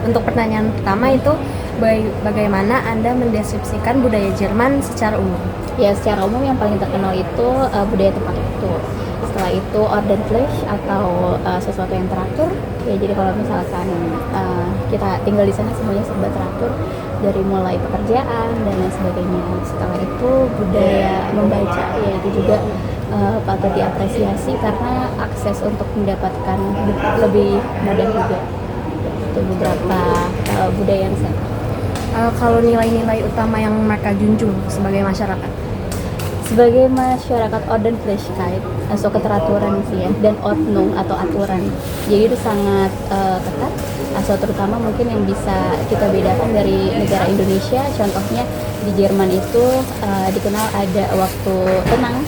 Untuk pertanyaan pertama itu bagaimana Anda mendeskripsikan budaya Jerman secara umum? Ya, secara umum yang paling terkenal itu budaya tepat waktu. Setelah itu Ordnungsrecht atau sesuatu yang teratur. Ya, jadi kalau misalkan kita tinggal di sana semuanya serba teratur, dari mulai pekerjaan dan lain sebagainya. Setelah itu budaya membaca, ya itu juga patut diapresiasi karena akses untuk mendapatkan lebih mudah juga. Itu beberapa budaya yang saya tahu. Kalau nilai-nilai utama yang mereka junjung sebagai masyarakat? Sebagai masyarakat Ordnungsrecht, so keteraturan sih ya, dan Ordnung atau aturan. Jadi itu sangat ketat, so terutama mungkin yang bisa kita bedakan dari negara Indonesia. Contohnya di Jerman itu dikenal ada waktu tenang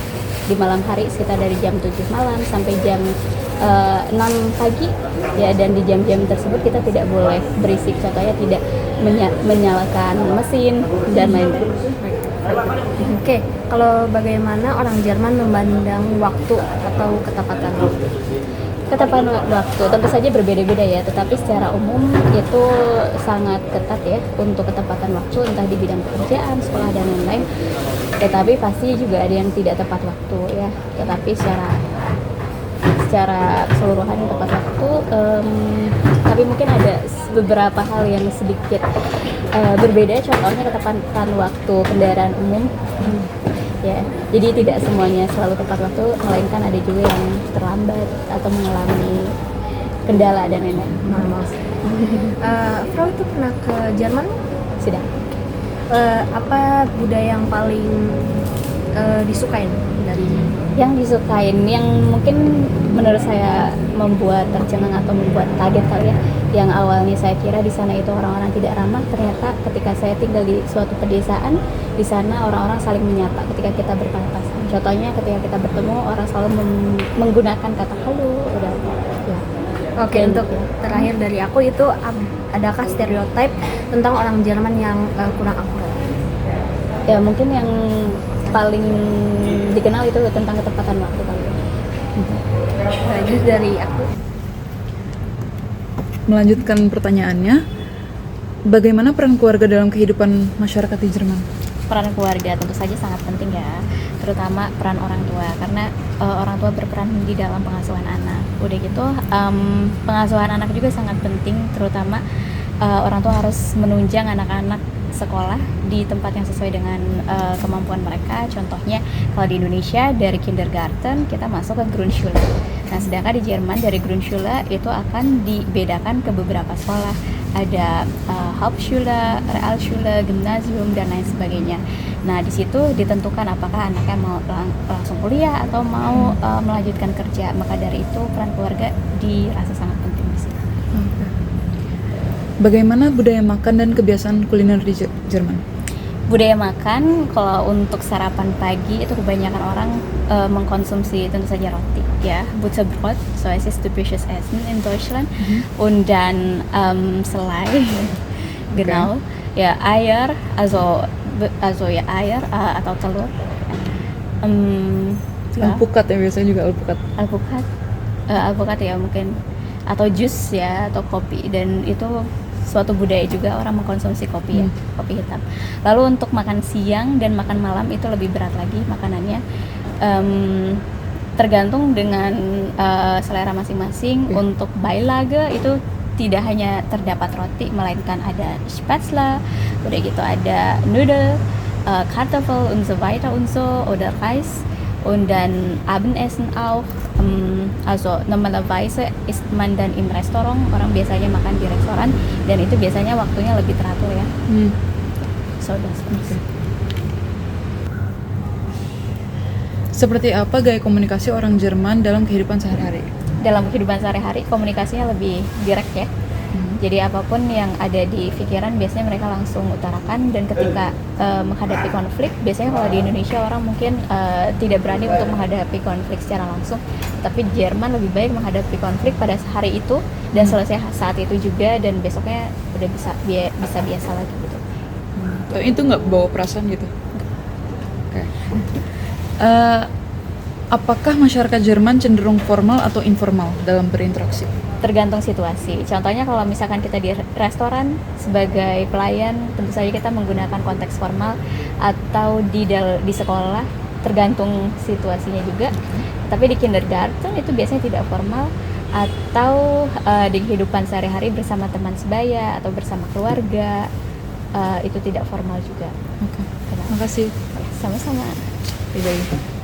di malam hari sekitar dari jam 7 malam sampai jam 6 pagi ya, dan di jam-jam tersebut kita tidak boleh berisik, contohnya tidak menyalakan mesin dan lain-lain. Oke, kalau bagaimana orang Jerman memandang waktu atau ketepatan waktu? Ketepatan waktu tentu saja berbeda-beda ya, tetapi secara umum itu sangat ketat ya untuk ketepatan waktu, entah di bidang pekerjaan, sekolah dan lain-lain. Tetapi pasti juga ada yang tidak tepat waktu ya, tetapi secara keseluruhan yang tepat waktu. Tapi mungkin ada beberapa hal yang sedikit berbeda, contohnya ketepatan waktu kendaraan umum. Ya, jadi tidak semuanya selalu tepat waktu, melainkan ada juga yang terlambat atau mengalami kendala dan lain-lain. Frau itu pernah ke Jerman? Sudah. Apa budaya yang paling disukain dari Yang disukain, yang mungkin menurut saya membuat tercengang atau membuat kaget kali ya, yang awalnya saya kira di sana itu orang-orang tidak ramah, ternyata ketika saya tinggal di suatu pedesaan, di sana orang-orang saling menyapa ketika kita berpapasan. Contohnya ketika kita bertemu, orang selalu menggunakan kata halo, udah ya. Oke, untuk terakhir dari aku itu adakah stereotip tentang orang Jerman yang kurang akurat? Ya, mungkin yang paling dikenal itu tentang ketepatan waktu kali ya. Itu dari aku. Melanjutkan pertanyaannya, bagaimana peran keluarga dalam kehidupan masyarakat di Jerman? Peran keluarga tentu saja sangat penting ya, terutama peran orang tua, karena orang tua berperan di dalam pengasuhan anak. Udah gitu pengasuhan anak juga sangat penting, terutama orang tua harus menunjang anak-anak sekolah di tempat yang sesuai dengan kemampuan mereka. Contohnya kalau di Indonesia dari kindergarten kita masuk ke Grundschule. Nah, sedangkan di Jerman dari Grundschule itu akan dibedakan ke beberapa sekolah. Ada Hauptschule, Realschule, Gymnasium dan lain sebagainya. Nah, di situ ditentukan apakah anaknya mau langsung kuliah atau mau melanjutkan kerja. Maka dari itu peran keluarga dirasa sangat penting di sini. Bagaimana budaya makan dan kebiasaan kuliner di Jerman? Budaya makan, kalau untuk sarapan pagi itu kebanyakan orang mengkonsumsi tentu saja roti ya, Butterbrot, so es ist typisches Essen in Deutschland, und dann Selai, genau, ya Eier, also ya Eier atau telur, Alpukat ya, biasanya juga alpukat ya mungkin, atau jus ya, atau kopi, dan itu suatu budaya juga orang mengkonsumsi kopi ya, kopi hitam. Lalu untuk makan siang dan makan malam itu lebih berat lagi makanannya, tergantung dengan selera masing-masing. Untuk Beilage itu tidak hanya terdapat roti, melainkan ada Spätzle, udah gitu ada Nudel, Kartoffel und so weiter und so, oder Reis. Und dann Abendessen auch, also normalerweise isst man dann im Restaurant, orang biasanya makan di restoran, dan itu biasanya waktunya lebih teratur ya. So that's it. Seperti apa gaya komunikasi orang Jerman dalam kehidupan sehari-hari? Dalam kehidupan sehari-hari komunikasinya lebih direct ya. Jadi apapun yang ada di pikiran biasanya mereka langsung utarakan, dan ketika menghadapi konflik, biasanya kalau di Indonesia orang mungkin tidak berani untuk menghadapi konflik secara langsung, tapi Jerman lebih baik menghadapi konflik pada hari itu dan selesai saat itu juga, dan besoknya udah bisa biasa lagi gitu. Itu nggak bawa perasaan gitu? Oke. Apakah masyarakat Jerman cenderung formal atau informal dalam berinteraksi? Tergantung situasi. Contohnya kalau misalkan kita di restoran sebagai pelayan, tentu saja kita menggunakan konteks formal, atau di sekolah, tergantung situasinya juga. Tapi di kindergarten itu biasanya tidak formal, atau di kehidupan sehari-hari bersama teman sebaya atau bersama keluarga, itu tidak formal juga. Oke. Kenapa? Makasih. Sama-sama. Bye-bye.